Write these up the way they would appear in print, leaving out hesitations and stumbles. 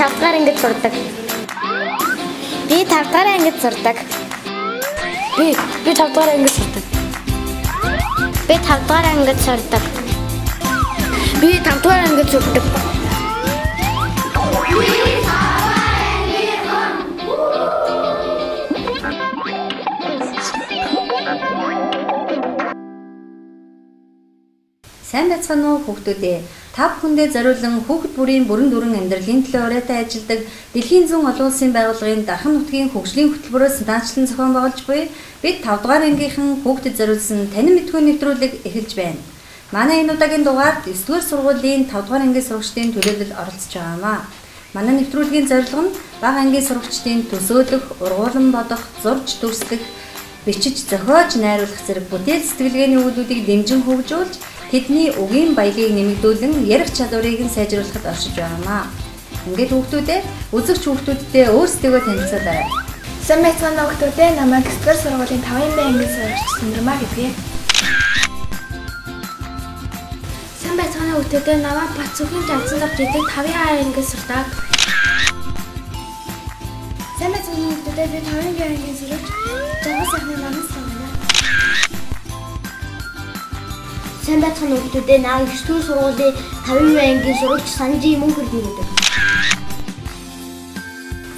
тавдугаар ангид сурдаг. Би тавдугаар ангид сурдаг. Би тавдугаар ангид сурдаг. Би тавдугаар ангид сурдаг. Би тавдугаар ангид сурдаг. Сайн байцгаана уу хүүхдүүдээ. Та бүхэндээ зориулан хүүхэд бүрийн бүрэн дүрэн амьдралын төлөө урайтай ажилладаг Дэлхийн зүүн олон улсын байгууллагын Дархан нутгийн хөгжлийн хөтөлбөрөөс даанчлан зохион байгуулж буй бид 5 дугаар ангийнхан хүүхдэд зориулсан танин мэдгүй нэвтрүүлэг эхэлж байна. Манай энэ удаагийн дугаард 9-р сургуулийн 5 дугаар ангийн сурагчдын төлөөлөл оролцож байгаамаа. Манай нэвтрүүлгийн зорилго нь бага ангийн сурагчдын төсөөлөх, ургуулan бодох, зурж дүрслэх, бичиж зохиож найруулах зэрэг бүтээл сэтгэлгээний өгүүлбэрийг дэмжин хөгжүүлж тэдний үгийн баялаг нэмэгдүүлэн ярих чадварыг нь сайжруулахад оршиж байгаамаа. Ингээд хүүхдүүдээ үзэгч хүүхдүүдтэй өөрсдийгөө танилцуулаарай. Сайн байцгаана уу хүүхдүүдээ. Намайг 9-р сургуулийн 5-ын Б ангийн сурагч Сүндрэмаа гэдгийг. Сайн байцгаана уу хүүхдүүдээ. Намайг Бацүгийн Жанцсан давж идэг 5-ын А ангийн сурдаг. Сайн байцгаана уу хүүхдүүдээ. Би 5-ын Б ангийн сурагч Жагас сайхны намаас байна. Сайн байцгаана уу хүүхдүүдээ. Намайг 9-р сургуулийн 5-ын ангийн сурагч Санжи Мөнхөр гэдэг.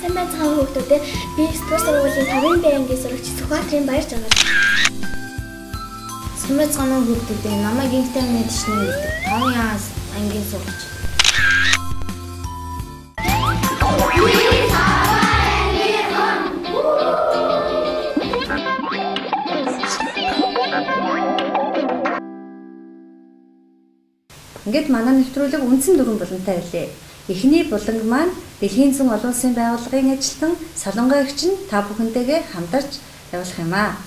Сайн байцгаана уу хүүхдүүдээ. Би 9-р сургуулийн 5-ын Б ангийн сурагч Сүхбаатарын Баяр Жанар. Сайн байцгаана уу хүүхдүүдээ. Намайг Инхтэй мэдшний гэдэг 5-ын А ангийн сурагч. Ингээд манай нэвтрүүлэг үндсэн дөрвөн булантай байлээ. Эхний буланг маань Дэлхийн зүүн олон улсын байгууллагын ажилтан Солонгой эгч нь та бүхэнтэйгээ хамтарч явуулах юм аа.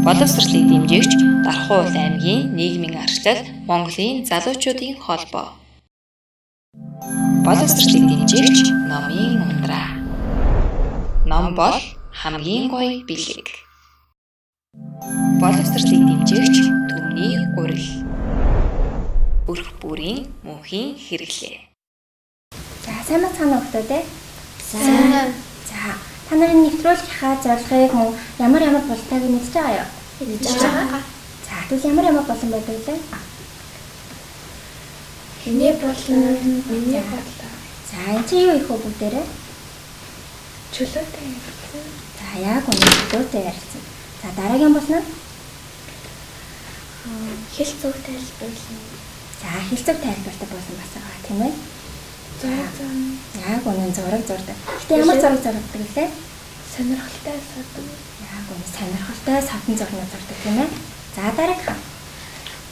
Боловсролыг дэмжигч Дархан аймгийн нийгмийн арчлал Монголын залуучуудын холбоо. Боловсролыг дэмжигч номын ундраа. Ном бол хамгийн гоё бэлэг. Боловсролыг дэмжигч төмний гурил. Бүрх бүрийн мөнхийн хэрэглээ. За сайн байцгаана уу хүүхдүүдээ. Сайн. За та нарын нэвтрүүлгийнхаа зорилгыг мөн ямар болтойг мэдж байгаа юу? Мэдж байгаа. За тэгвэл ямар болон байдаг вэ? Хэний болон миний бодлоо. За энэ чи юу их вэ бүгдээрээ? Чөлөөтэй ярьсан. За яг үнэхээр ярьсан. За дараагийн болно. Хэл зүг тайлбарлана. За хэлцэг тайлбартай болсон бас байгаа тийм ээ. Яг үнэн зураг зурдаг. Гэтэ ямар зураг зурдаг лээ? Сонирхолтой садан. Яг үнэн сонирхолтой садан зурнаа зурдаг тийм ээ. За дараагийнхан.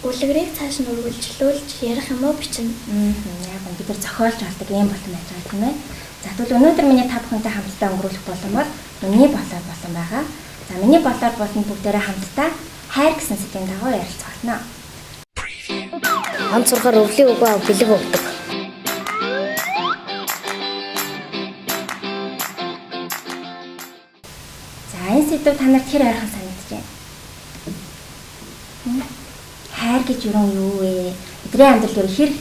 Үлгэрийг цааш нь үргэлжлүүлж ярих юм уу бичнэ. Яг үнэн бид нар зохиолж авдаг юм болон байж байгаа тийм ээ. За тэгвэл өнөөдөр миний та бүхэнтэй хамтдаа өнгөрүүлэх болон бол миний болоод болсон байгаа. За миний болоод болон бүгдээрээ хамтдаа хайр гэсэн сэдвийн дагуу ярилцгаална. Ганц сурахаар өвлийг өгөө бэлэг өгдөг. За энэ сэдв та нарт хэр ойрхон санагдаж байна? Хайр гэж юу вэ? Бидний амьдрал ер хэр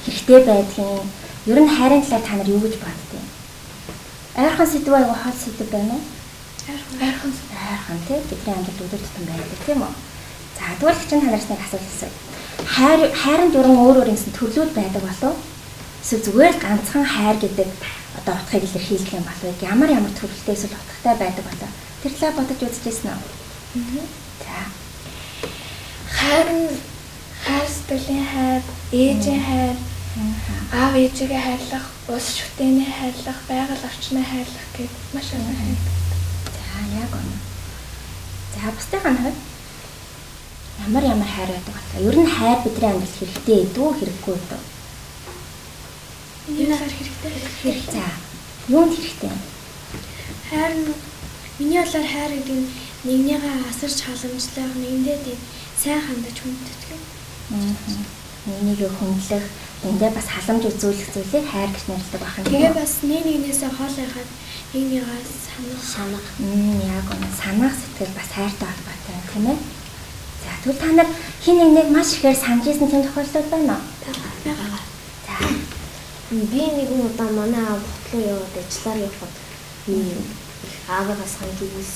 хэрэгтэй байдгийг ер нь хайрын талаар та нар юу гэж боддیں۔ Ойрхон сэдв аяга хол сэдв байна уу? Ойрхон тий бидний амьдрал өдөр тутам байдаг тийм үү? За тэгвэл чинь та нараас нэг асуулт асууя. Хайрын дүрэн өөр ингэсэн төрлүүд байдаг болов? Эсвэл зүгээр ганцхан хайр гэдэг одоо утгыг илэрхийлэх юм болов? Ямар төрөлтэй эсвэл утгатай байдаг болов? Тэр талаар бодож үзчихсэн үү? За. Хайр сэтгэлийн хайр, ээжийн хайр, аав ээжигээ хайрлах, ус шүтээний хайрлах, байгаль орчныг хайрлах гэдэг маш олон хайр. За яг үнэ. За бусдынхаа хувьд ямар хайр байдаг болов? Ер нь хайр бидний амьдралд хэрэгтэй үү, хэрэггүй үү? Энэ хайр хэрэгтэй. За. Юунд хэрэгтэй? Хайр нь миний болоор хайр гэдэг нь нэгнийгээ асарч халамжлах, нэгэндээ сайн хандаж хүндэтгэх. Нэгнийг хүндлэх, эндээ бас халамж үзүүлэх зүйлийг хайр гэж нэрлэдэг байна. Тэгээ бас нэгнээсээ хоол яхад нэгнийгээс санах. Яг үнэ. Санах сэтгэл бас хайртай холбоотой тийм ээ. За тэгвэл та нар хин нэг маш ихээр санаж ирсэн тийм тохиолдол байна уу? Байгаа. За Би нэгэн удаа манай аав хотлоо яваад ажиллаар явхад би аавыгаас ханж үгүйс.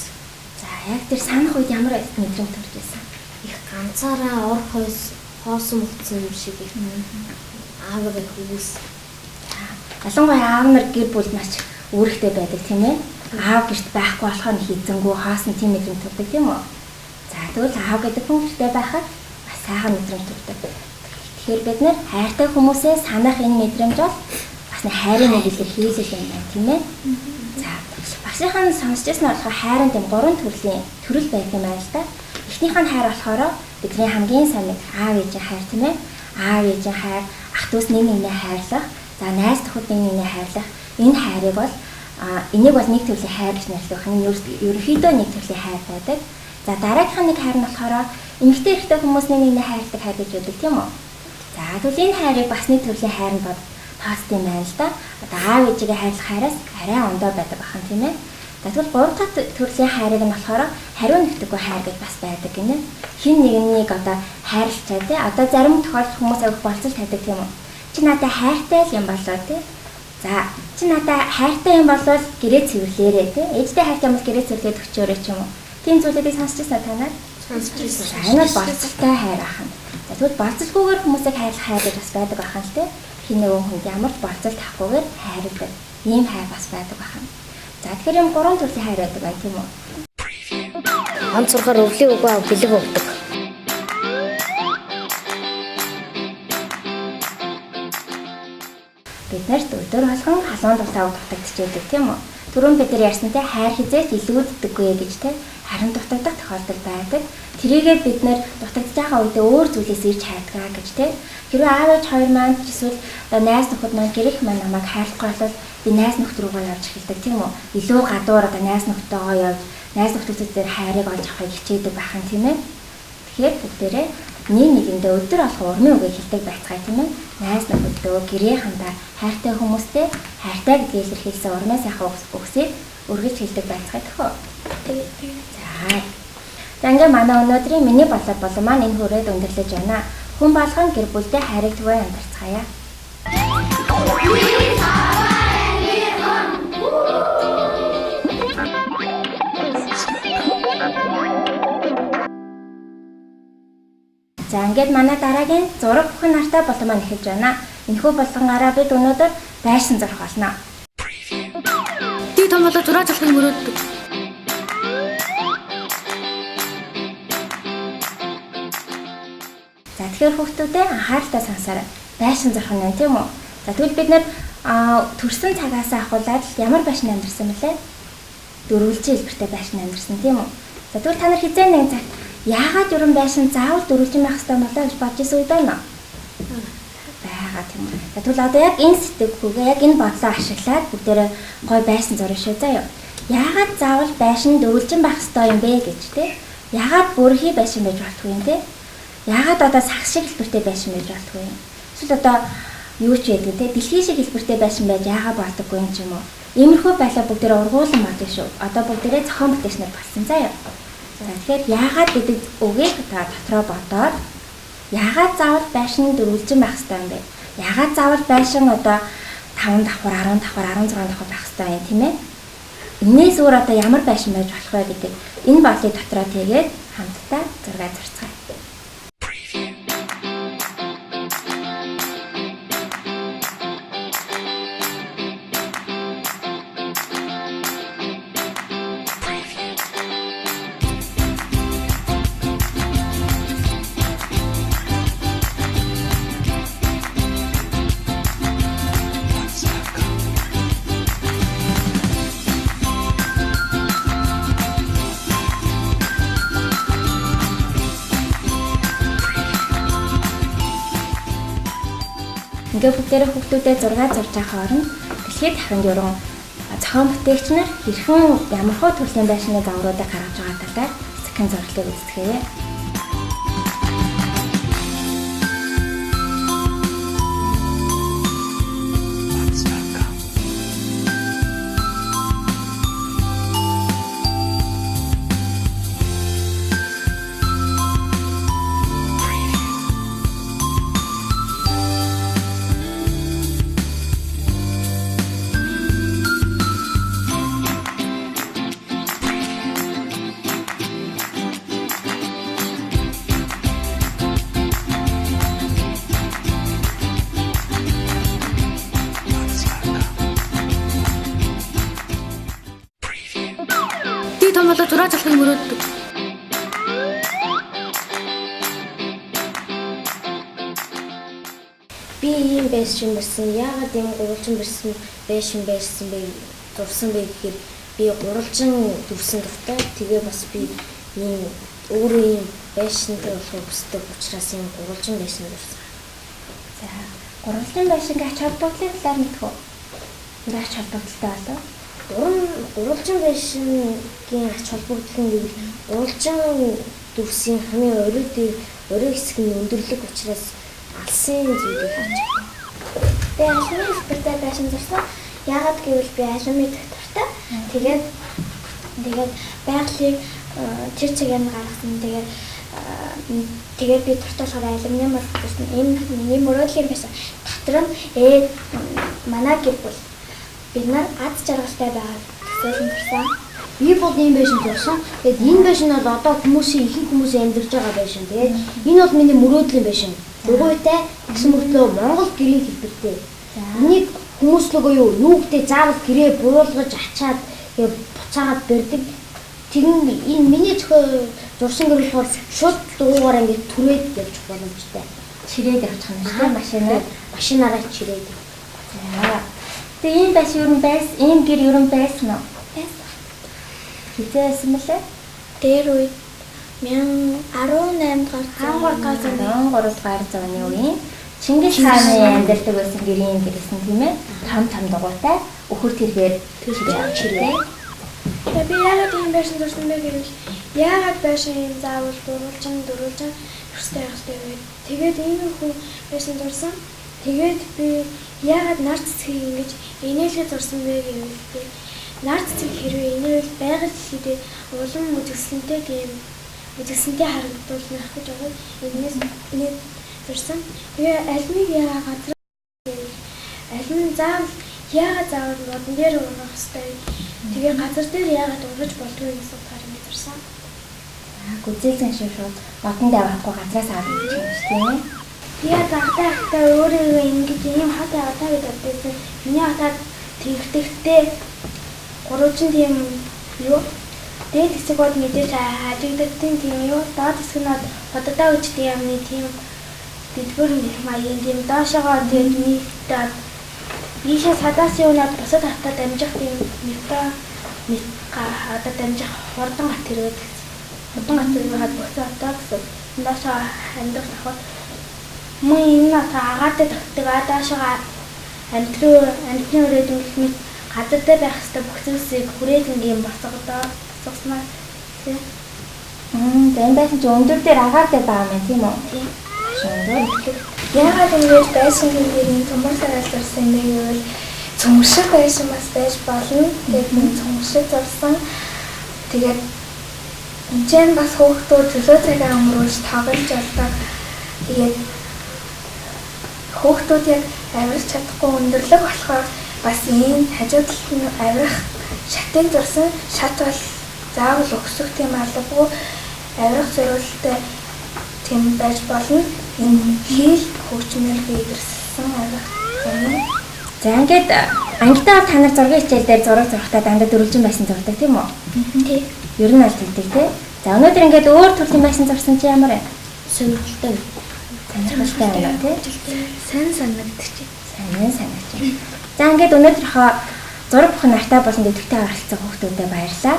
За яг тэр санах үед ямар мэдрэмж төрж байсан? Их ганцаараа ор хоосон мөцсөн юм шиг их аавыгаа үгүйс. Ялангуяа аав нар гэр бүл маш үүрэгтэй байдаг тийм ээ. Аав гэрт байхгүй болохоор хийцэнгүү хаасан тийм мэдрэмж төрдөг тийм үү? За тэгвэл аав гэдэг хүн гэртээ байхад бас сайхан мэдрэмж төрдөг. Тэгэхээр бид нэр хайртай хүмүүсээ санах энэ мэдрэмж бол бас хайрын нэг илэрхийлэл юм байна тийм ээ. За багшийн сонсч байсан нь болохоор хайрын дэм 3 төрлийн төрөл байдаг юм байна л да. Эхнийх нь хайр болохоор бидний хамгийн сайн мэд аав ээжийн хайр тийм ээ. Аав ээжийн хайр, ах дүүс нэг нэгнээ хайрлах, за найз нөхөд нэг нэгнээ хайрлах. Энэ хайрыг бол энийг бол нэг төрлийн хайр гэж нэрлэх юм. Ерөнхийдөө нэг төрлийн хайр байдаг. За дараагийнх нь нэг хайр нь болохоор эмэгтэй эрэгтэй хүмүүс нэг нэгнээ хайрладаг хайр гэж үүдэг тийм үү? За тэгвэл энэ хайрыг бас нэг төрлийн хайр нь бод тооцсон юм байна л да. Одоо аав ээжигээ хайрлах хайраас арай ондоо байдаг бахан тийм ээ. За тэгвэл 3 дахь төрлийн хайрыг нь болохоор хариу нэгтгэхгүй хайр гэж бас байдаг гинэ. Хин нэгнийг одоо хайрлцаа тий. Одоо зарим тохиолдолд хүмүүс авах болцол тавьдаг тийм үү? Чи надад хайртай юм болоо тий. За чи надад хайртай юм болвол гэрээ цэвэрлээрээ тий. Ээжтэй хайртай юм бол гэрээ цэвэрлээд өчөөрэй ч юм уу. Тийм зүйлүүдийг сонсч байсан танаар? Сонсч байсан. Энэ бол болцолтой хайр ахна. За тэгвэл болцолгүйгээр хүмүүсийг хайрлах хайр гэж бас байдаг ахна л тий. Хин нэгэн хүнд ямар ч болцол тавихгүйгээр хайрладаг. Ийм хайр бас байдаг ахна. За тэгэхээр юм 3 төрлийн хайр байдаг бай тийм үү? Ганц сурахаар өвлийн үгүй ав бэлэг өгдөг. Бид нарт өдөр болгон халуун дутаа дутагдчихэдэг тийм үү? Түрүүн бид нар ярьсантай хайр хизээч илүүддэггүй гэж те харин дутагдах тохиолдол байдаг. Тэрийгээ бид нар дутагдж байгаа үедээ өөр зүйлээс ирж хайдгаа гэж те. Хэрвээ аав ээж хоёр маань эсвэл найз нөхөд маань гэрэх маань намайг хайрлахгүй бол би найз нөхд рүүгээ явж эхэлдэг тийм үү? Илүү гадуур одоо найз нөхдөөгөө явж найз нөхдөдөө хайрыг олж авахыг хичээдэг байхan тийм ээ. Тэгэхээр бүгдээрээ нэгэндээ өдөр алах урмын үгээ хэлдэг байцгаая тийм ээ. Найз нөхөдөө гэрээ хандаа хайртай хүмүүстэй хайртай гэдгийг илэрхийлсэн урмын сайхан үгсийг өргөж хэлдэг байцгаая төхөө. За ингээ манай өнөөдрийн миний болоод болон маань энэ хүрээд өндөрлөж байна. Хүн болгон гэр бүлдээ хайрыг түвэн амьдарцгаая. За ингээд манай дараагийн зураг бүхэн нартай болон маань эхэлж байна. Энэхүү болгонаараа бид өнөөдөр байшин зурх болно. Ди том болоо зураг зурхыг мөрөөддөг. За тэгэхээр хүүхдүүдээ анхааралтай сонсоорой. Байшин зурх нь тийм үү? За тэгвэл бид нэр төрсөн цагаас ахуулаад ямар байшин амьдэрсэн бэлээ? Дөрвөлжин хэлбэртэй байшин амьдэрсэн тийм үү? За тэгвэл та нар хизээ нэг цаг яагаад ерөн байшин заавал дөрвөлжин байх хэрэгтэй болоо гэж бодож ирсэн үед байна уу? Бага тийм үү. За тэгвэл одоо яг энэ сэтгэхүйгээ яг энэ бодлоо ашиглаад бүгдээрээ гой байшин зурна шүү заяа. Яагаад заавал байшин дөрвөлжин байх хэрэгтэй юм бэ гэж те? Яагаад бүрхий байшин байж болтгүй юм те? Яагаад одоо сагс шиг хэлбэртэй байшин байж болтгүй юм? Эсвэл одоо юу ч яадаг те? Дэлхий шиг хэлбэртэй байшин байж яагаад болдоггүй юм ч юм уу? Иймэрхүү байлаа бүгдээрээ ургуулсан бодно шүү. Одоо бүгдээрээ зохион бүтээчнэр болсон заяа. За тэгэхээр яагаад гэдэг үгийг та дотроо бодоод яагаад заавал байшин дөрвөлжин байх хэрэгтэй юм бэ? Яагаад заавал байшин одоо 5 давхар, 10 давхар, 16 давхар байх хэрэгтэй юм тийм ээ? Энээс өөр одоо ямар байшин байж болох вэ гэдэг энэ бодлыг дотроо тэгээд хамтдаа зураг зурцгаая. Ингээ бүгдээрээ хүүхдүүдэд зураг зурж байгаа хооронд дэлхийд дахинд ерөн зохион бүтээгч нар хэрхэн ямархуу төрлийн байшины загваруудыг гаргаж байгаа талаар сэхэн зураглыг үздэхээ. Би том болоод зураг авахыг мөрөөддөг. Би ийм байсан байсан. Яагаад ийм гурвалжин байсан бэ? Дурсан бэ гэхээр би гурвалжин дүрсэн дуртай. Тэгээ бас би ийм өөрөө ийм байшинтай болохыг хүсдэг учраас ийм гурвалжин байсан дурсан. За, гурвалжин байшингийн ач холбогдлын талаар мэдэх үү? Ач холбогдолтой болов? Гурвалжин байшингийн ач холбогдол нь гурвалжин дүрсийн хамгийн орой хэсэг нь өндөрлөг учраас алсын зүйлийг харж байна. Би алимын спорттой байшин зурсан. Яагаад гэвэл би алимын доктортай. Тэгээд байгалыг тэр чигээр нь гаргасан. Тэгээд би дурталгаар алимны мөрөлдсөн. Ийм мөрөөдлийн байсан. Дотор нь манай гэр бүл бид нар аз жаргалтай байгаад төсөөлөн төрсөн. Би бол ийм байшин зурсан. Тэгээд энэ байшин бол одоо ихэнх хүмүүсийн амьдарч байгаа байшин. Тэгээд энэ бол миний мөрөөдлийн байшин. Дугуйтай гэсэн мөртлөө Монгол гэрийн хэлбэртэй. Энийг хүмүүс лгөө юу гэдэг заавал гэрээ буулгаж ачаад буцаагаад бэрдэг. Тэгвэл энэ миний зурсан гэр болохоор шууд дугуйгаар ингээд түрээд явж боломжтой. Чирээд явчих юм шиг машинаараа чирээд. За. Тэгээ энэ байшин ер нь ийм гэр ер нь байсан уу? Байсан. Хизээсэн мөлий? Тэр үед 18 дугаар зууны үеийн Чингис хааны амьдардаг байсан гэрийн гэрсэн тийм ээ. Том дугуйтай өхөр тэргээр чирээ. Тэгээ би яагаад ийм байшин зурсан бэ гэвэл яагаад байшин ийм заавал дөрвөлжин өстэй явахтай вэ? Тэгээд ийм хүн байшин зурсан. Тэгээд би яагаад нар цэцгийг ингэж инээлгээ зурсан бэ гэвэл би нар цэцэг хэрвээ инээл байгаль дэлхийдээ улам үзэсгэлэнтэй харагдуулнах гэж байгаа. Энэс зурсан. Тэгээ алимыг яагаад алим заавал модон дээр ургах хэрэгтэй. Тэгээ газар дээр яагаад ургаж болдгоо гэсэн утгаар ингэ зурсан. Гүзэлсэн шиг шууд модон дээр авахгүй газраас авах гэж байна шүү тийм ээ. Би гадаахтай өөрөө ингэж ийм хат аваа гэж бодсон. Миний хатад тэгтэхтэй гурван тийм юу дээд хэсэг бол мэдээж хажигдсан тийм юу доод хэсэг нь боддоо үжтэй юмны тийм дэлгүүр маягийн тийм доошогоо тийм нийтдээ ийшээ садаас юунаад бусад хатад дамжих тийм одоо дамжих хурдан гат хэрэг хурдан гат хэрэг бусад хатаа гэсэн доошоо хандах авах мөн энэ агаатай тогтдог доошоо амтны өрөөд нь газар дээр байх хэвээр бүх зүйлсийг хүрээд ингээм босгодоо цуснаа тийм. Энэ байшин ч өндөр дээр агаар дээр байгаа юм тийм үү? Тийм. Шөндөр. Яагаад ингэж байшин гэрийн төмөр саралсан бэ гэвэл цөмшиг байшин бас байж болно. Тэгээд мөн цөмшиг зурсан. Тэгээд энэ бас хүүхдүүд төлөө цагаа өнгөрүүлж тоглож болдог. Тэгээд хүүхдүүд яг авирч чадахгүй өндөрлөг болохоор бас энэ хажуу талд нь авирах шатыг зурсан. Шат бол заавал өгсөх тийм албагүй авирах зориулалттай тийм байж болно. Энэ хил хөгжмөр биелэрсэн авирах юм. За ингээд ангидаа та нар зургийн хичээл дээр зураг зурхтаа дандаа дөрвөлжин байсан зурдаг тийм үү? Тийм. Ер нь аль тэгдэг тий. За өнөөдөр ингээд өөр төрлийн байсан зурсан чи ямар вэ? Сонирхолтой. Сонирхолтой байна тий. Сайн санагдчих. Сайн санагдчих. За ингээд өнөөдрийнхөө зураг бүхэн нартай болон дэвтэгтэй оролцсон хүүхдүүдэд баярлалаа.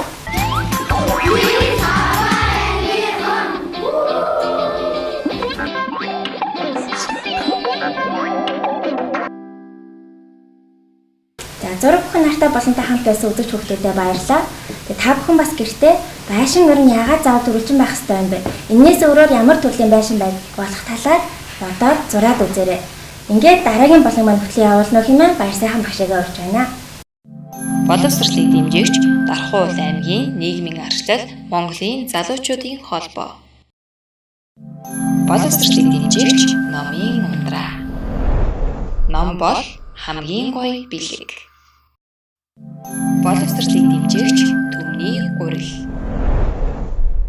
Зураг бүхэн нартай болонтой хамт байсан үзэгч хүүхдүүдэд баярлалаа. Тэгээ та бүхэн бас гэртээ байшин ер нь яагаад заавал дөрвөлжин байх ёстой юм бэ? Энээс өөрөөр ямар төрлийн байшин болох талаар бодоод зураад үзээрэй. Ингээд дараагийн болон маань хөтлийн явуулнах юм аа баяр сайхан багшаагаа урьж байна. Боловсролыг дэмжигч Дархуул аймгийн нийгмийн арчлал Монголын залуучуудын холбоо. Боловсролыг дэмжигч номын ундраа. Ном бол хамгийн гоё бэлэг. Боловсролыг дэмжигч Төмний гурил.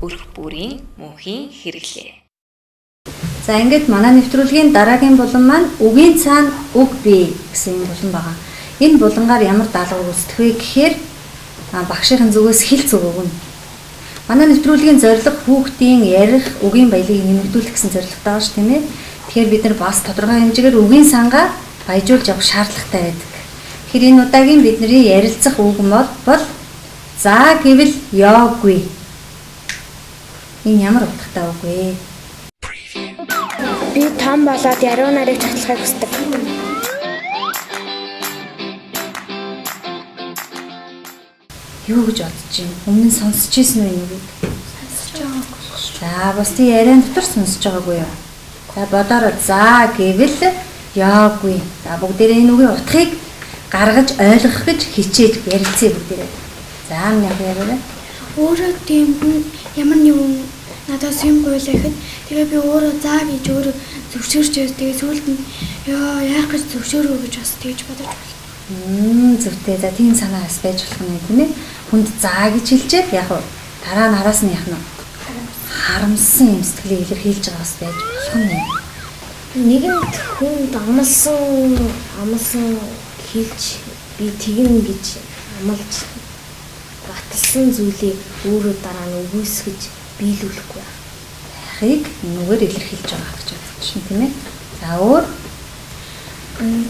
Бүрх бүрийн мөнхийн хэрэглээ. За ингээд манай нэвтрүүлгийн дараагийн булан маань үгийн цаана үг бий гэсэн булан байгаа. Энэ булангаар ямар даалгавар үүсдэг вэ гэхээр багшийн зүгээс хэл зүг өгнө. Манай нэвтрүүлгийн зорилго хүүхдийн ярих, үгийн баялаг нэмэгдүүлэх гэсэн зорилготой байгаа шүү тийм ээ. Тэгэхээр бид нар бас тодорхой хэмжээгээр үгийн сангаа баяжуулж явах шаардлагатай байдаг. Тэгэхээр энэ удаагийн бидний ярилцах үг бол за гэвэл ёогүй. Энэ ямар утгатай үг вэ? Би том болоод яруу нарыг цацлахыг хүсдэг. Юу гэж бодож байна? Өмнө нь сонсч ирсэн үү нүг? Сонсч байгаагүй. За бусдын яриан дотор сонсч байгаагүй юу? За бодороо за гэвэл ёогүй. За бүгдээрээ энэ үгийн утгыг гаргаж ойлгох гэж хичээж ярилцъя бүгдээрээ. За яг яриараа. Өөрөө тийм ямар нэгэн надаас юм гойлаа гэхэд тэгээ би өөрөө заа гэж өөрөө зөвшөөрч яа. Тэгээ сүүлд нь яа яах гэж зөвшөөрөө гэж бас тэгж бодож байна. Зөвхөн за тийм санаа бас байж болох юм тийм ээ. Хүнд заа гэж хэлчихэд яг дараа нь араас нь яах нь харамсан юм сэтгэлийг илэрхийлж байгаа бас байж болох юм. Нэгэнт хүнд амлсан хэлж би тэгнэ гэж амлаж баталсан зүйлийг өөрөө дараа нь үгүйсгэж биелүүлэхгүй байхыг нүгээр илэрхийлж байгаа гэж бодож шин тийм ээ. За өөр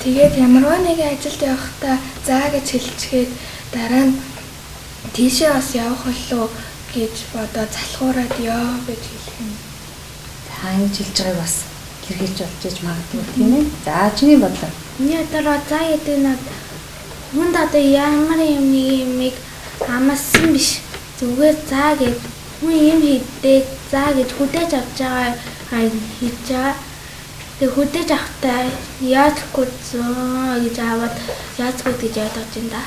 тэгээд ямарваа нэгэн ажилд явахдаа заа гэж хэлчихээд дараа нь тийшээ бас явах болов гэж бодоод залхуураад ёо гэж хэлэх юм. За ингэж хэлж байгааг бас илэрхийлж болж иж магадгүй тийм ээ. За чиний бодлоо. Миний бодлоор заа гэдэг нь хүнд одоо ямар юмыг амарсан биш. Зүгээр заа гэж хүн юм хийдэг заа гэж хүдээж авч байгаа хийж байгаа. Тэг хүдээж авахтаа яахгүй зөө гэж аваад яацгүй гэж ядаж байна да.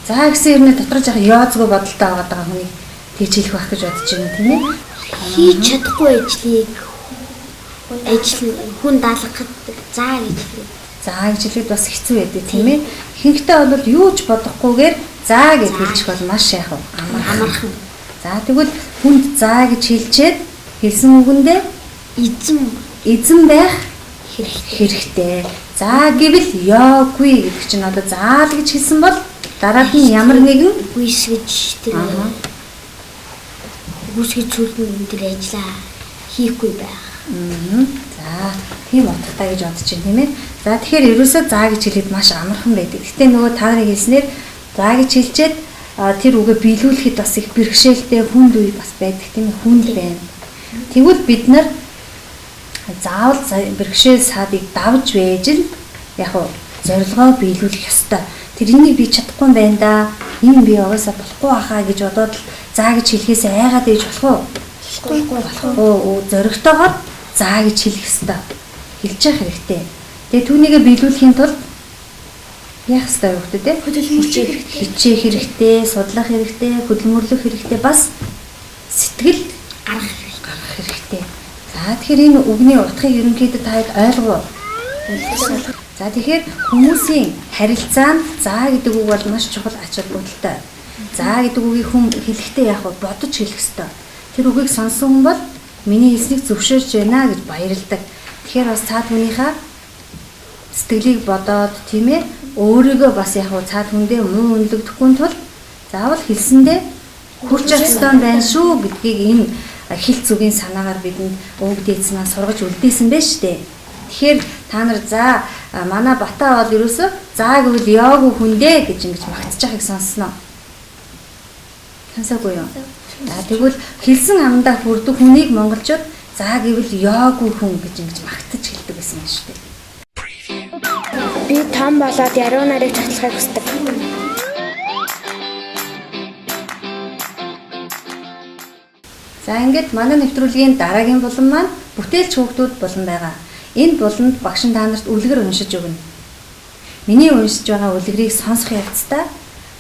За гэсэн юм дотроо жаа яазгүй бодолтой байгаа хүнийг тэгж хэлэх байх гэж бодож байна тийм ээ. хийж чадахгүй ажил хүн даалгахад заа гэж хэлээ. Заа гэж хэлээд бас хэцүү байдаг тийм ээ. Ихэнхдээ бол юу ч бодохгүйгээр заа гэж хэлчих бол маш яах вэ? Амархан. За тэгвэл хүнд заа гэж хэлчихэд хэлсэн үгэндээ эзэн байх хэрэгтэй. За гэвэл ёогүй гэдэг чинь одоо заал гэж хэлсэн бол дараад нь ямар нэгэн үгүйсгэж тэр үгүйсгэж зүйлэн тэр ажиллаа хийхгүй байх. За тийм утгатай гэж бодож байна тийм ээ. За тэгэхээр ерөөсөө заа гэж хэлээд маш амархан байдаг. Гэтэ нөгөө та нарын хэлснээр заа гэж хэлчихэд тэр үгээ биелүүлэхэд бас их бэрхшээлтэй хүнд үе бас байдаг тийм ээ. Хүнд байна. Тэгвэл бид нар заавал бэрхшээл саадыг давж байж л яг зорилгоо биелүүлэх ёстой. Тэрнийг би чадахгүй юм байна да. Энэ би угаасаа болохгүй хаа гэж бодоод л заа гэж хэлхээс айгаад ээж болох уу? Болохгүй. Зоригтойгоор заа гэж хэлэх ёстой. Хэлж явах хэрэгтэй. Тэгээ түүнийгээ биелүүлэхийн тулд яах ёстой вэ хөөе? Хичээх хэрэгтэй, судлах хэрэгтэй, хөдөлмөрлөх хэрэгтэй, бас сэтгэл гаргах хэрэгтэй. За тэгэхээр энэ үгний утгыг ерөнхийдөө та ойлгов. За тэгэхээр хүмүүсийн харилцаанд заа гэдэг үг бол маш чухал ач холбогдолтой. Заа гэдэг үгийг хүн хэлэхдээ яг бодож хэлэх ёстой. Тэр үгийг сонсон хүн бол миний хэлснийг зөвшөөрч байна гэж баярладаг. Тэгэхээр бас цаад хүнийхээ сэтгэлийг бодоод тийм ээ өөрийгөө бас яг цаад хүндээ муу үнэлэгдэхгүй тул заавал хэлсэндээ хүрч явах ёстой байна шүү гэдгийг энэ хэл зүгийн санаагаар бидэнд өвөг дээдс маань сургаж үлдээсэн байж штэ. Тэгэхээр та нар за манай Бата бол ерөөсөө заа гэвэл ёогүй хүндээ гэж ингэж магтж байгааг сонссноо. Сонсоогүй юу? Тэгвэл хэлсэн амдаа хүрдэг хүнийг монголчууд заа гэвэл ёогүй хүн гэж ингэж магтаж хэлдэг байсан юм шүү дээ. Би том болоод яруу нарыг цацлахыг хүсдэг. За ингээд манай нэвтрүүлгийн дараагийн булан маань бүтээлч хүүхдүүд булан байгаа. Энэ буланд багш та нарт үлгэр уншиж өгнө. Миний уншиж байгаа үлгэрийг сонсох явцдаа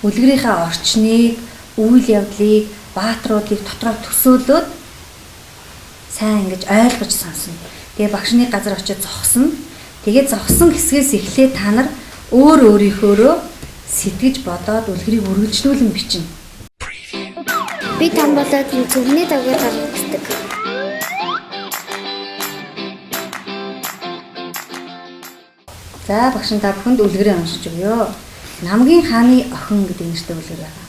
үлгэрийнхээ орчныг, үйл явдлыг, баатруудыг дотроо төсөөлөөд сайн ингэж ойлгож сонсно. Тэгээ багшны газар очиж зогсно. Тэгээд зогсон хэсгээс эхлээд та нар өөрийнхөөрөө сэтгэж бодоод үлгэрийг үргэлжлүүлэн бичнэ. Би том болоод зөвхний давгыг гаргах гэдэг. За багш та бүхэнд үлгэрээ уншиж өгье. Намгийн хааны охин гэдэг нэртэй үлгэр байгаа.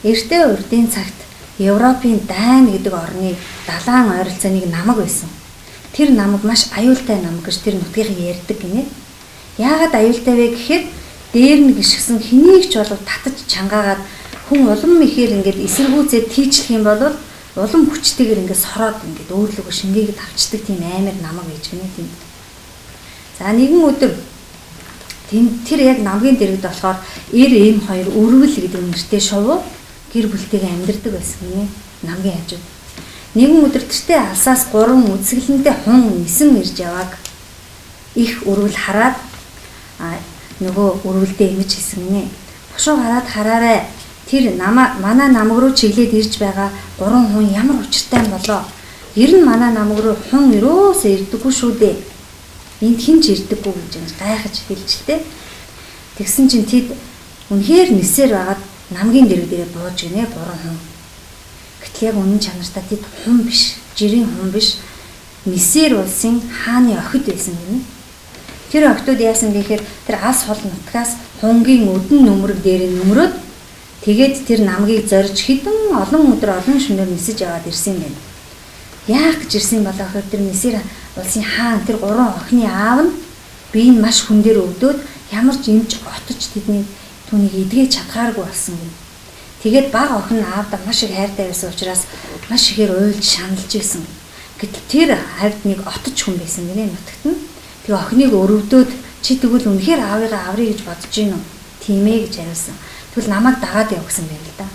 Эртээ урдын цагт Европын Дайн гэдэг орны далайн ойролцооныг намаг байсан. Тэр намаг маш аюултай намаг гэж тэр нутгийг ярьдаг гинэ. Яагаад аюултай вэ гэхээр дээр нь гიშгсэн хэнийг ч болов татаж чангаагаад хүн улам ихээр ингээд эсэргүүцээ тийчлэх юм бол улам хүчтэйгээр ингээд сороод ингээд өөрлөгөө шингээгээд авчдаг тийм амар намаг байж гинэ тийм. За нэгэн өдөр тэр яг намгийн дэргэд болохоор эр эм хоёр өрвөл гэдэг нэртэй шувуу гэр бүлтэйгээ амьдардаг байсан гинэ намгийн хажууд. Нэгэн өдөр тэртээ алсаас 3 үсгэлэнтэй хун нисэн ирж явааг их өрвөл хараад нөгөө өрвөлдөө эмэж хэлсэн гинэ. Бушуу гараад хараарай. Тэр манай намаг руу чиглээд ирж байгаа 3 хүн ямар учиртай болоо. Ер нь манай намаг руу хүн өрөөсөө ирдэггүй шүү дээ. Энд хинч ирдэггүй гэж гайхаж хэлжтэй. Тэгсэн чинь тэд үнэхээр нисээр байгаад намгийн дэрэг дээрээ бууж гинэ 3 хүн. Гэтэл яг үнэн чанартай тэд хүн биш, жирийн хүн биш. Нисээр улсын хааны охид байсан гинэ. Тэр охидууд яасан гэхээр тэр алс хол нутгаас хунгийн өдөн нүмерэг дээр нүмрөөд тэгээд тэр намгийг зорж хідэн олон өдөр олон шөнөөр нисэж яваад ирсэн юм байна. Яах гэж ирсэн болоо гэхээр тэр нисээр улсын хаан тэр 3 охины аав нь бие нь маш хүн дээр өвдөөд ямар ч юмч отож тэдний түүнийг эдгэж чадхааргүй болсон юм. Тэгээд баг охин аавда маш их хайртай байсан учраас маш ихээр уйлж шаналж байсан. Гэтэл тэр хавьд нэг отож хүн байсан гинэ нутагт нь. Тэгээ охиныг өрөвдөөд чи тэгвэл үнэхээр аавыгаа аврыг гэж бодож гин үү? Тийм ээ гэж хариулсан. Тэгвэл намайг дагаад яв гэсэн байл л да.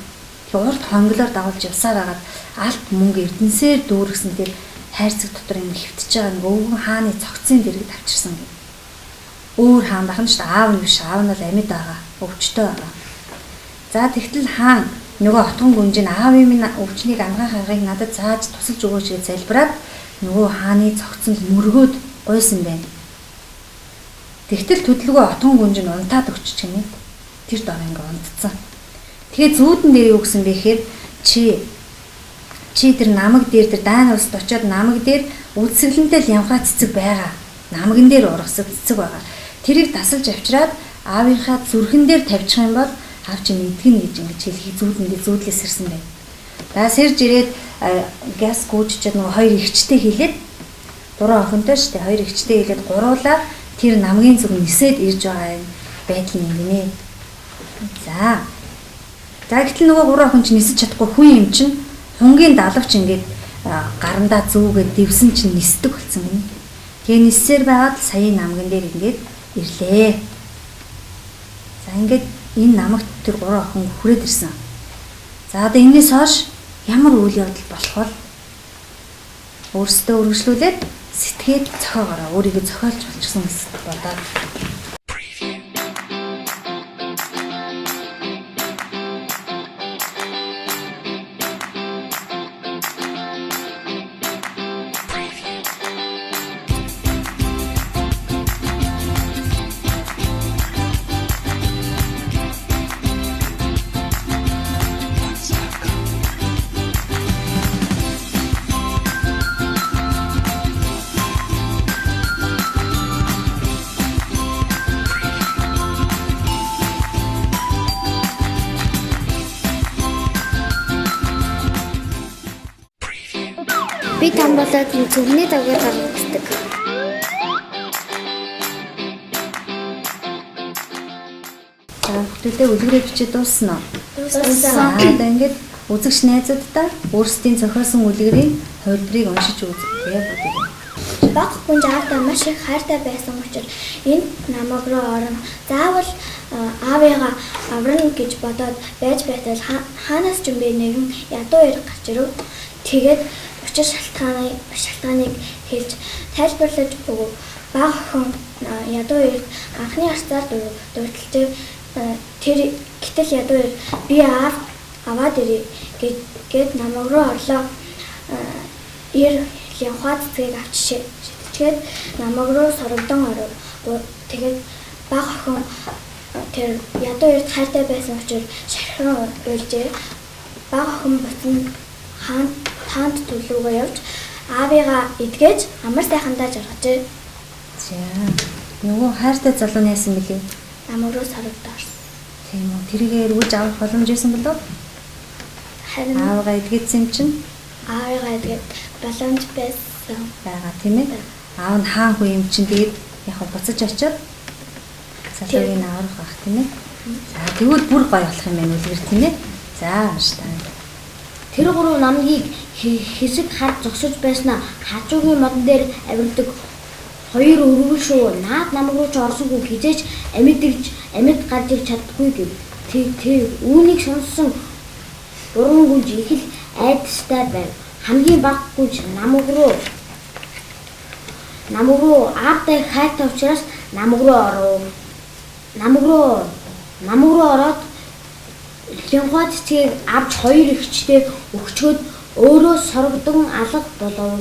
Тэгээ урд хонглоор дагуулж явсаар хагаад алт мөнгө эрдэнсээр дүүргэсэн тэр хайрцаг дотор юм хөвтөж байгаа нэг өвгөн хааны цогцын дэргэд авчирсан гэв. Өөр хаан бахан ч аав нь биш, аав нь бол амьд байгаа, өвчтөй байгаа. За тэгтэл хаан нөгөө отгон гүнжин аавын минь өвчнийг амгаах аргыг надад зааж тусалж өгөөч гэж залбираад нөгөө хааны цогцонд мөргөөд гуйсан байна. Тэгтэл төдөлгөө отгон гүнжин унтаад өгч гинэ. Тэр дор ингээ унтцсан. Тэгээ зүүдэн дээр юу гэсэн бэ гэхээр чи тэр намаг дээр тэр Дайн улсад очиод намаг дээр үлсгэлэнтэй лямхаа цэцэг байгаа. Намагын дээр ургасаг цэцэг байгаа. Тэрийг тасалж авчираад аавынхаа зүрхэн дээр тавьчих юм бол аав чинь идэгнэ гэж ингэж хэлхий зүүдэндээ зүүдлээс ирсэн байна. За сэрж ирээд газ гүйжчихэд нөгөө хоёр ихчтэй хэлээд 3 охинтой штэ хоёр ихчтэй хэлээд гуруулаа тэр намгийн зүг нисээд ирж байгаа байдал юм гинэ. За гэтэл нөгөө 3 охин чинь нисэж чадахгүй хүн юм чинь хунгийн далавч ингээд гарандаа зүүгээд дэвсэн чинь нисдэг болсон гинэ. Тэгээ ниссээр байгаад саяын намган дээр ингээд ирлээ. За ингээд энэ намагт тэр 3 охин хүрээд ирсэн. За одоо энэс хойш ямар үйл явдал болох вэ? Өөрсдөө үргэлжлүүлээд сэтгээд зохиогоороо өөрийгөө зохиолж болчихсон гэсэн бодоод. Би там болоод зөвхний давгаар гаргацдаг. Хөтөлөө үлгэрээ бичиж дуусна уу? Дууссан. Одоо ингээд үзэгч найзуудтай өөрсдийн зохиосон үлгэрийн хувилбарыг уншиж үзье бүгд. Баг хүн жаалтаа маш их хайртай байсан учраас энэ намаг руу орон заавал аавыгаа аврна гэж бодоод байж байтал хаанаас ч юм бэ нэгэн ядуу ир гарч ирв. Тэгээд учир шалтгааныг хэлж тайлбарлаж өгөв. Баг охин ядуу ир анхны арцаар дурдталж тэр гэтэл ядуу ир би аваад ирээ гэд намаг руу орлоо. Ир лямхаа цэцгийг авч шидчихэд намаг руу сорогдон оров. Тэгээд баг охин тэр ядуу ирд хайртай байсан учраас шархан уйлжээ. Баг охин буцан хаанд төлөвгөө явж аавыгаа эдгэж амар сайхандаа жаргажээ. За нөгөө хайртай залуу нь яасан бэлээ? Намаг руу сорогдоо орсон. Тийм үү. Тэрийг эргүүлж авах боломж байсан болов? Харин Аавгаа эдгэсэн юм чинь аавыгаа тэгээд боломж байсан. байгаа тийм ээ. Аав нь хаан хүү юм чинь тэгээд яг буцаж очиод залуугийн аврах байх тийм ээ. За тэгвэл бүр гоё болох юм байна үлгэр тийм ээ. За унштай. Тэр гурав намгийг хэсэг хар зогсож байснаа хажуугийн модон дээр авирдаг хоёр өргөл шүү. Наад намаг руу ч орсонгүй хизээч амьд гарч ирж чаддаггүй гэв. Тэг үүнийг сонссон уран гүнж их л айдастай байв. Хамгийн баггүй намаг руу аавтай хайртай учраас намаг руу ороод линхуа цэцгийг авч хоёр эгчтэй өгчөөд өөрөө сорогдон алга болов.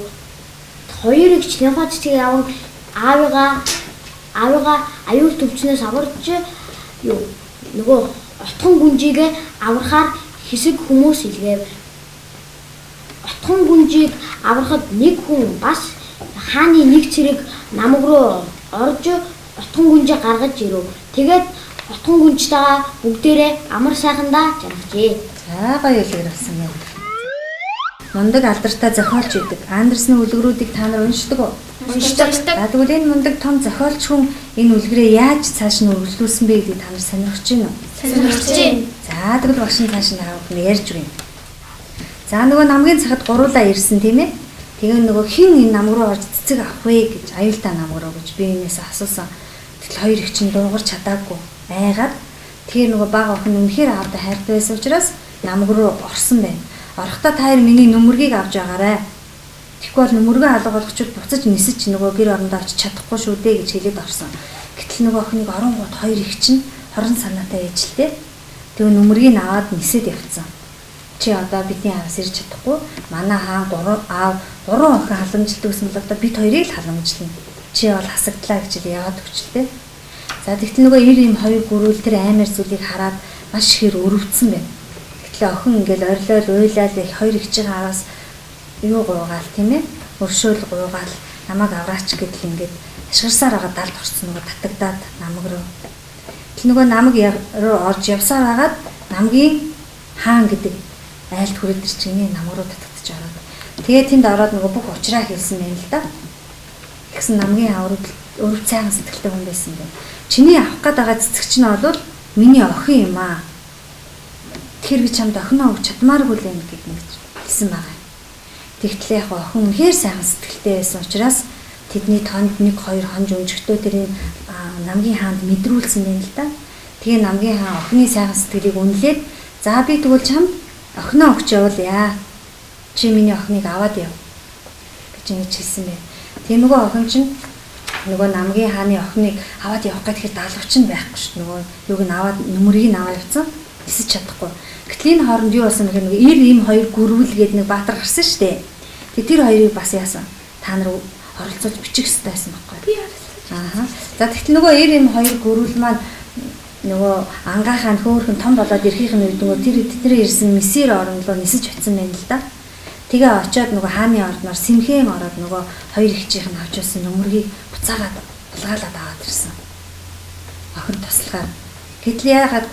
Хоёр эгч линхуа цэцгийг аван аавыгаа аюул төвчнөөс аварч нөгөө отхон гүнжийг аврахаар хэсэг хүмүүс илгээв. Отхон гүнжийг аврахад нэг хүн бас хааны нэг цэрэг намаг руу орж отхон гүнжийг гаргаж ирв. Тэгээд отхон гүнжтэйгээ бүгдээрээ амар сайхандаа жаргажээ. За гоё үлгэр болсон юм. Мундаг алдартай зохиолч идэг. Андерсны үлгэрүүдийг та нар уншдаг уу? Уншдаг. Тэгвэл энэ мундаг том зохиолч хүн энэ үлгэрээ яаж цааш нь үргэлжлүүлсэн бэ гэдгийг та нар сонирхож байна уу? Сонирхож байна. За тэгвэл багш нь цааш нь хаах нь ярьж өгье. За нөгөө намгийн цагт гуруулаа ирсэн тийм ээ. Тэгээ нөгөө хин энэ нам руу орж цэцэг авах вэ гэж аюултай нам руу гэж би энэс асуусан. Тэгэл хоёр их чинь дуугарч чадаагүй. Айгаад тэгээ нөгөө баг охин үнэхээр аавда хайртай байсан учраас намг руу орсон байна. Орохдоо та хоёр миний нүмергийг авч байгаарай. Тэгэхгүй бол нүмергээ алга болгочод буцаж нисэж нөгөө гэр орондоо очиж чадахгүй шүү дээ гэж хэлээд орсон. Гэтэл нөгөө охиныг оронгууд хоёр их чинь хорон санаатай ээжлээ. Тэгээ нүмергийг аваад нисээд явцсан. Чи одоо бидний аавс ирж чадахгүй. Манай хаан гурван охин халамжилдаг гэсэн бол одоо бид хоёрыг л халамжлана. Чи бол хасагдлаа гэж яагаад өгчлээ. За тэгтэл нөгөө ийм хоёр гүрүүл тэр аймаар зүйлийг хараад маш ихээр өрөвдсөн байна. Гэтэл охин ингээл орилол уйлал их хоёр ихчийн араас юу гуугаал тийм ээ. Өршөөл гуугаал намайг авраач гэдэл ингээд ашгарсаар байгаа далд орсон нөгөө татагдаад намаг руу. Тэгэл нөгөө намаг руу орж явсаар хагаад намгийн хаан гэдэг айлд хүрээд ирчихний намаг руу татагдчих ороод. Тэгээ тэнд ороод нөгөө бүх учраа хэлсэн байна л да. Тэгсэн намгийн аврал өрөв цайхан сэтгэлтэй хүн байсан бэ. Чиний авах гээд байгаа цэцэг чинь бол миний охин юм аа. Тэр би чамд охиноо өгч чадмааргүй л юм гэж хэлсэн байгаа. Тэгтэл яг охин үнэхээр сайхан сэтгэлтэй байсан учраас тэдний тонд 1-2 хонж өмжгтөө тэрийн намгийн хаанд мэдрүүлсэн юм л да. Тэгээ намгийн хаан охины сайхан сэтгэлийг үнэлээд за би тэгвэл чамд охиноо өгч явуулъя. Чи миний охиныг аваад яв гэж ингэж хэлсэн бэ. Тэгээ нөгөө охин чинь нөгөө намгийн хааны охиныг аваад явах гэхээр даалгавч нь байхгүй шүү. Нөгөө юуг нь аваад нүмерийг нь аваад явцсан. Нисэж чадахгүй. Гэтэл энэ хооронд юу болсон гэхээр нөгөө ийм хоёр гүрүүлгээд нэг баатар гарсан шүү дээ. Тэгээ тэр хоёрыг бас яасан. Та нар оролцуулж бичих хэрэгтэй байсан байхгүй. Би оролцож. Ааха. За тэгтэл нөгөө ийм хоёр гүрүүл маань нөгөө ангахаан хөөхөн том болоод ирэхийн үед нөгөө тэр ирсэн мессер оронд руу нисэж очсон байна л да. Тэгээ очиод нөгөө хааны ордноор сэмхэн ороод нөгөө хоёр ихчийнх нь авч явсан нүмергийг буцаагаад булгаалаад аваад ирсэн. Охин туслахаар. Гэтэл яагаад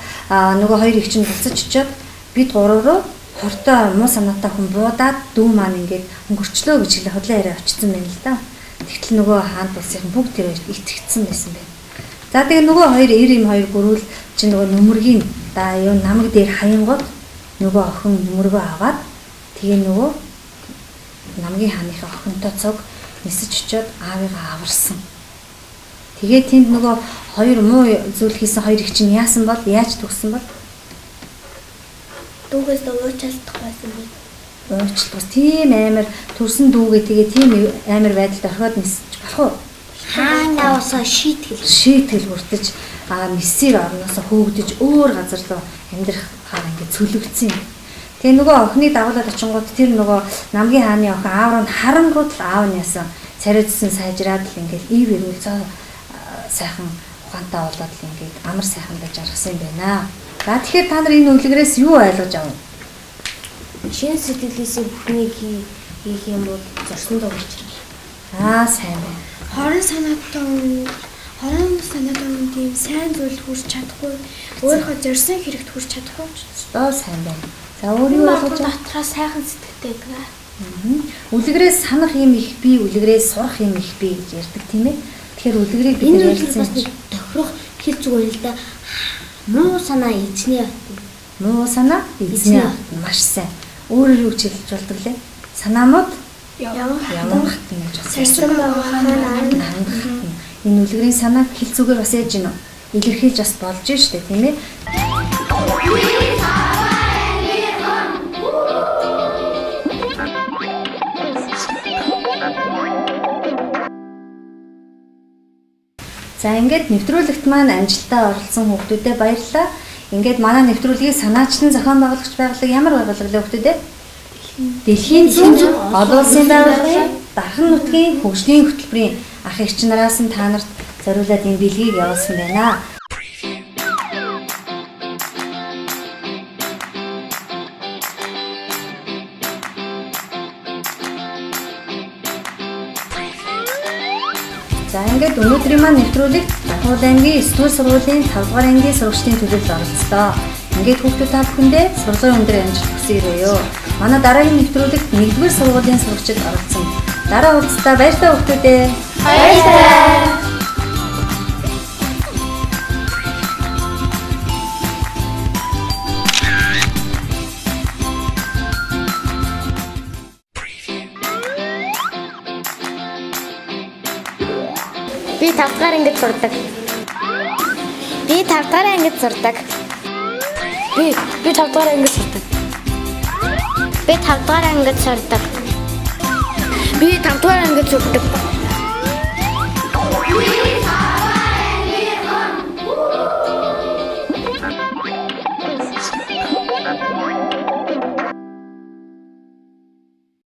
нөгөө хоёр ихч нь буцаж очиод бид гурав руу хортой муу санаатай хүн буудаад дүү маань ингээд өнгөрчлөө гэж хэлээ худлаа яриа очсон байна л да. Тэгтэл нөгөө хаанд улсын бүгд тэр хоёрт итгэцсэн байсан байна. За тэгээ нөгөө ийм хоёр гөрүүл чи нөгөө нүмергийн юу намаг дээр хаянгууд нөгөө охин нүмергөө аваад тэгээ нөгөө намгийн хааныхаа охинтой цог нисэж очиод аавыгаа аварсан. Тэгээ тэнд нөгөө хоёр муу зүйл хийсэн хоёр их чинь яасан бол яаж төгссөн бол Дүүгээс уучлалдах байсан би. Уучлалт тийм амар төрсөн дүүгээ тэгээ тийм амар байдалд орхиод нисэж болох уу? Хаана усаа шийтгэл хүртэж мессер орноосоо хөөгдөж өөр газар руу амьдрахаар ингээд цөлөгдсөн юм. Тэгээ нөгөө охиныг дагуулад очингууд тэр нөгөө намгийн хааны охин аав руу харангууд л аав нь ясан царайдсан сайжраад л ингээд ив ирүүл сайхан ухаантай болоод л ингээд амар сайхандаа жаргасан юм байна. За тэгэхээр та нар энэ үлгэрээс юу ойлгож авав? шин сэтгэлээсээ бүхнийг хийх юм бол зорсондоо учрах. Сайн байна. Хорон санаад байгаа тийм сайн зүйл хүрч чадахгүй, өөрийнхөө зорьсон хэрэгт хүрч чадахгүй ч. Доо сайн байна. За өөр юу болгож байгаа? Дотроос сайхан сэтгэлтэй байгаа. Үлгэрээс санах юм их бий, үлгэрээс сурах юм их бий гэж ярьдаг тийм ээ. Тэгэхээр үлгэрийг бид Энэ ярьсан үлгэр бас нэг тохирох хэл зүгээр л да. Муу санаа эзний хот. муу санаа эзний хот маш сайн. Өөрөөр юу хэлж болдог лээ? Санаанууд явах хатна гэж бас. Сарсан байгаа ханаа. Энэ үлгэрийн санааг хэл зүгээр бас яаж гинэ? Илэрхийлж бас болж штэ тийм ээ. За ингээд нэвтрүүлэгт маань амжилтаа оролцсон хүүхдүүдэд баярлалаа. Ингээд манай нэвтрүүлгийг санаачлан зохион байгуулагч байгууллага ямар байгууллага вэ хүүхдүүдээ? Дэлхийн зүүн олон улсын байгууллагын Дархан нутгийн хөгжлийн хөтөлбөрийн ах эгч нараас нь та нарт зориулаад энэ бэлгийг явуулсан байна. За ингээд өнөөдрийн маань нэвтрүүлэгт Дахуул аймгийн 9 дугаар сургуулийн 5 дугаар ангийн сурагчдын төлөвлөлд оролцлоо. Ингээд хүүхдүүд та бүхэндээ сургуулийн өндөр амжилт хүсье. Манай дараагийн нэвтрүүлэгт 1-р сургуулийн сурагчид оролцсон. Дараа уулзалтаа баярлалаа хүүхдүүдээ. Баярлалаа. Би 5 дахь ангид сурдаг. Би 5 дахь ангид сурдаг. Би 5 дахь ангид сурдаг. Би 5 дахь ангид сурдаг. Би 5 дахь ангид сурдаг.